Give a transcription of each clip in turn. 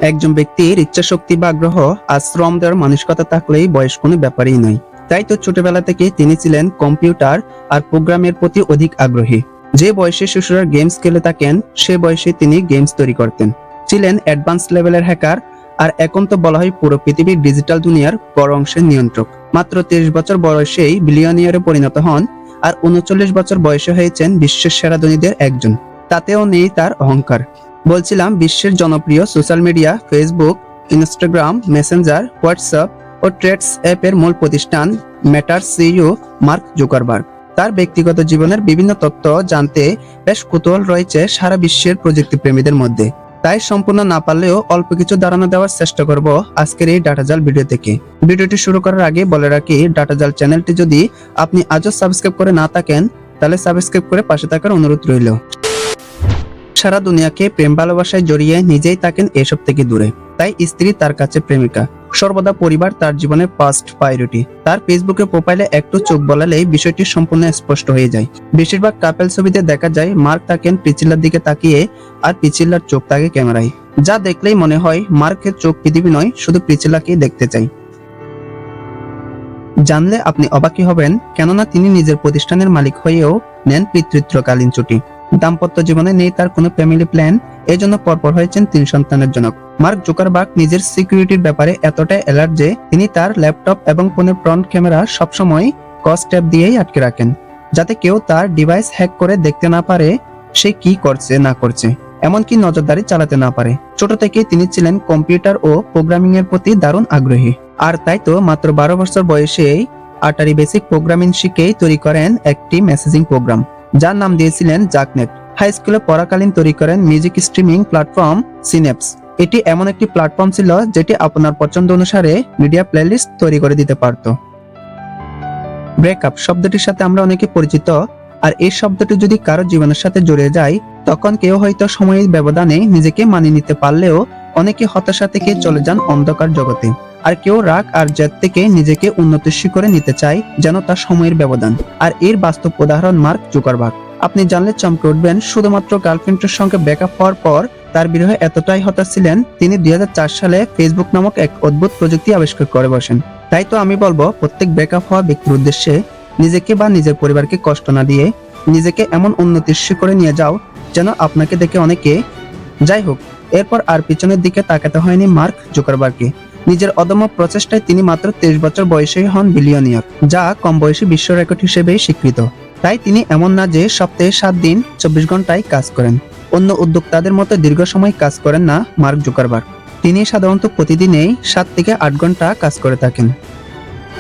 একজন ব্যক্তির ইচ্ছাশক্তি বা আগ্রহ আর শ্রম দেওয়ার মানসিকতা থাকলেই বয়স কোনো ব্যাপারই নয়। তাই তো ছোটবেলা থেকে তিনি ছিলেন কম্পিউটার আর প্রোগ্রামের প্রতি অধিক আগ্রহী। যে বয়সে শিশুরা গেমস খেলে থাকেন সে বয়সে তিনি গেমস তৈরি করতেন, ছিলেন অ্যাডভান্স লেভেলের হ্যাকার। আর এখন তো বলা হয় পুরো পৃথিবীর ডিজিটাল দুনিয়ার বড় অংশের নিয়ন্ত্রক। মাত্র 30 বছর বয়সেই বিলিয়নিয়ারে পরিণত হন আর 39 বছর বয়সে হয়েছেন বিশ্বের সেরা ধনীদের একজন। তাতেও নেই তার অহংকার। বলছিলাম বিশ্বের জনপ্রিয় social media Facebook, Instagram, Messenger, WhatsApp ও ট্রেডস অ্যাপের মূল প্রতিষ্ঠান মেটার সিইও মার্ক জুকারবার্গ। তার ব্যক্তিগত জীবনের বিভিন্ন তথ্য জানতে বেশ কৌতূহল রয়েছে সারা বিশ্বের প্রযুক্তি প্রেমীদের মধ্যে। তাই সম্পূর্ণ না পারলেও অল্প কিছু ধারণা দেওয়ার চেষ্টা করব আজকের এই ডাটাজাল ভিডিও থেকে। ভিডিওটি শুরু করার আগে বলে রাখি, ডাটাজাল চ্যানেলটি যদি আপনি আজও সাবস্ক্রাইব করে না থাকেন তাহলে সাবস্ক্রাইব করে পাশে থাকার অনুরোধ রইল। সারা দুনিয়াকে প্রেম ভালোবাসায় জড়িয়ে নিজেই থাকেন এসব থেকে দূরে। তাই স্ত্রী তার কাছে প্রেমিকা, সর্বদা পরিবার তার জীবনের ফার্স্ট প্রায়োরিটি। তার ফেসবুকের প্রোফাইলে একটু চোখ বলালেই বিষয়টি সম্পূর্ণ স্পষ্ট হয়ে যায়। বেশিরভাগ কাপেল ছবিতে দেখা যায় মার্ক থাকেন পিচিল্লার দিকে তাকিয়ে আর পিচিল্লার চোখ থাকে ক্যামেরায়। যা দেখলেই মনে হয় মার্কের চোখ পৃথিবী নয়, শুধু পিচিল্লাকেই দেখতে চাই। জানলে আপনি অবাকই হবেন, কেননা তিনি নিজের প্রতিষ্ঠানের মালিক হয়েও নেন পিতৃত্বকালীন ছুটি। দাম্পত্য জীবনে নেই তার কোনো ফ্যামিলি প্ল্যান, এজন্য পরপর হয়েছেন 3 সন্তানের জনক। মার্ক জুকারবার্গ নিজের সিকিউরিটির ব্যাপারে এতটাই অ্যালার্ট যে তিনি তার ল্যাপটপ এবং ফোনের ফ্রন্ট ক্যামেরা সবসময় কস্ট ট্যাপ দিয়েই আটকে রাখেন, যাতে কেউ তার ডিভাইস হ্যাক করে দেখতে না পারে সে কি করছে না করছে, এমনকি নজরদারি চালাতে না পারে। ছোট থেকেই তিনি ছিলেন কম্পিউটার ও প্রোগ্রামিং এর প্রতি দারুণ আগ্রহী। আর তাই তো মাত্র 12 বছর বয়সেই আটারি বেসিক প্রোগ্রামিং শিখেই তৈরি করেন একটি মেসেজিং প্রোগ্রাম, যার নাম দিয়েছিলেন জাকনেট। হাই স্কুলে পড়াকালীন তৈরি করেন মিউজিক স্ট্রিমিং প্ল্যাটফর্ম সিনেপস। এটি এমন একটি প্ল্যাটফর্ম ছিল যেটি আপনার পছন্দ অনুসারে মিডিয়া প্লেলিস্ট তৈরি করে দিতে পারত। ব্রেকআপ শব্দটির সাথে আমরা অনেকে পরিচিত, আর এই শব্দটি যদি কারো জীবনের সাথে জড়িয়ে যায় তখন কেউ হয়তো সময়ের ব্যবধানে নিজেকে মানিয়ে নিতে পারলেও অনেকে হতাশা থেকে চলে যান অন্ধকার জগতে। আর কেউ রাগ আর জেদ থেকে নিজেকে উন্নতিশীল করে নিতে চায়, যেন তার সময়ের ব্যবধান। আর এর বাস্তব উদাহরণ মার্ক জুকারবার্গ। আপনি জানলে চমকে উঠবেন, শুধুমাত্র গার্লফ্রেন্ডের সঙ্গে ব্রেকআপ হওয়ার পর তার বিরহে এতটাই হতাশ ছিলেন তিনি 2004 সালে ফেসবুক নামক এক অদ্ভুত প্রযুক্তি আবিষ্কার করে বসেন। তাই তো আমি বলবো, প্রত্যেক ব্রেকআপ হওয়া ব্যক্তির উদ্দেশ্যে নিজেকে বা নিজের পরিবারকে কষ্ট না দিয়ে নিজেকে এমন উন্নতিশীল করে নিয়ে যাও যেন আপনাকে দেখে অনেকে। যাই হোক, এরপর আর পিছনের দিকে তাকাতে হয়নি মার্ক জুকারবার্গকে। নিজের অদম্য প্রচেষ্টায় তিনি মাত্র 23 বছর বয়সেই হন বিলিয়নিয়ার, যা কম বয়সী বিশ্ব রেকর্ড হিসেবেই স্বীকৃত। তাই তিনি এমন না যে সপ্তাহে 7 দিন 24 ঘন্টায় কাজ করেন। অন্য উদ্যোক্তাদের মতো দীর্ঘ সময় কাজ করেন না মার্ক জুকারবার্গ। তিনি সাধারণত প্রতিদিনেই 7 থেকে 8 ঘন্টা কাজ করে থাকেন।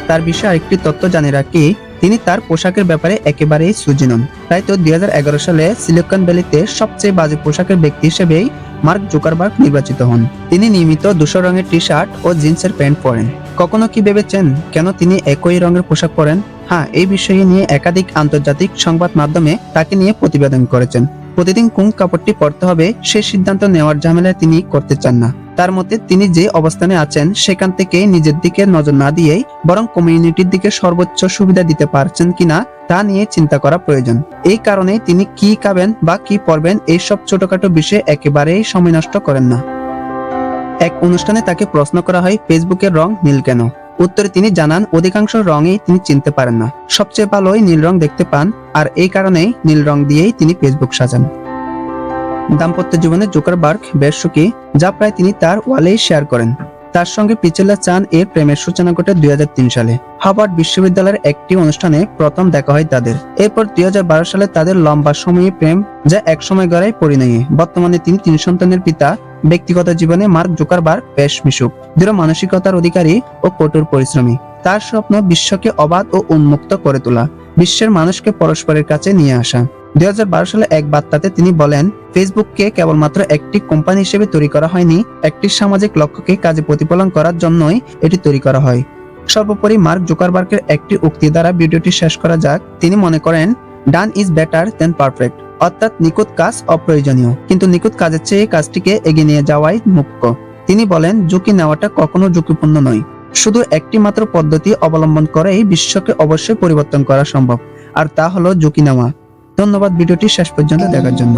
তার বিষয়ে আরেকটি তথ্য জানিয়ে রাখি, তিনি তার পোশাকের ব্যাপারে একেবারেই সুজি নন। তাই তো 2011 সালে সিলিকন ভ্যালিতে সবচেয়ে বাজে পোশাকের ব্যক্তি হিসেবেই মার্ক জুকারবার্গ নির্বাচিত হন। তিনি নিয়মিত ধূসর রঙের টি শার্ট ও জিন্সের প্যান্ট পরেন। কখনো কি ভেবেছেন কেন তিনি একই রঙের পোশাক পরেন? হ্যাঁ, এই বিষয়ে নিয়ে একাধিক আন্তর্জাতিক সংবাদ মাধ্যমে তাকে নিয়ে প্রতিবেদন করেছেন। প্রতিদিন কোন কাপড়টি পরতে হবে সে সিদ্ধান্ত নেওয়ার ঝামেলা তিনি করতে চান না। তার মতে তিনি যে অবস্থানে আছেন সেখান থেকে নিজের দিকে নজর না দিয়েই বরং কমিউনিটির দিকে সর্বোচ্চ সুবিধা দিতে পারছেন কিনা তা নিয়ে চিন্তা করা প্রয়োজন। এই কারণেই তিনি কি খাবেন বা কি পরবেন এইসব ছোটখাটো বিষয়ে একেবারেই সময় নষ্ট করেন না। এক অনুষ্ঠানে তাকে প্রশ্ন করা হয় ফেসবুকের রং নীল কেন। উত্তরে তিনি জানান, অধিকাংশ রঙই তিনি চিনতে পারেন না, সবচেয়ে ভালোই নীল রং দেখতে পান, আর এই কারণেই নীল রং দিয়েই তিনি ফেসবুক সাজান। দাম্পত্য জীবনে জুকারবার্গ বেশ সুখী, যা প্রায় তিনি তার ওয়ালেই শেয়ার করেন। তার সঙ্গে পিচিল্লা চান এর প্রেমের সূচনা ঘটে 2003 সালে হার্ভার্ড বিশ্ববিদ্যালয়ের একটি অনুষ্ঠানে প্রথম দেখা হয় তাদের। এরপর 2012 সালে তাদের লম্বা সময়ে প্রেম, যা একসময় গড়ায় পরিণয়ে। বর্তমানে তিনি 3 সন্তানের পিতা। ব্যক্তিগত জীবনে মার্ক জুকারবার্গ বেশ মিশুক, দৃঢ় মানসিকতার অধিকারী ও কঠোর পরিশ্রমী। তার স্বপ্ন বিশ্বকে অবাধ ও উন্মুক্ত করে তোলা, বিশ্বের মানুষকে পরস্পরের কাছে নিয়ে আসা। 2012 সালে এক বার্তাতে তিনি বলেন, ফেসবুককে কেবলমাত্র একটি কোম্পানি হিসেবে তৈরি করা হয়নি, একটি সামাজিক লক্ষ্যকে কাজে প্রতিফলন করার জন্যই এটি তৈরি করা হয়। সর্বোপরি মার্ক জুকারবার্গের একটি উক্তি দ্বারা ভিডিওটি শেষ করা যাক। তিনি মনে করেন, done is better then perfect, অর্থাৎ নিখুঁত কাজ অপ্রয়োজনীয়, কিন্তু নিখুঁত কাজের চেয়ে কাজটিকে এগিয়ে নিয়ে যাওয়াই মুখ্য। তিনি বলেন, ঝুঁকি নেওয়াটা কখনো ঝুঁকিপূর্ণ নয়, শুধু একটি মাত্র পদ্ধতি অবলম্বন করেই বিশ্বকে অবশ্যই পরিবর্তন করা সম্ভব, আর তা হলো ঝুঁকি নেওয়া। ধন্যবাদ ভিডিওটি শেষ পর্যন্ত দেখার জন্য।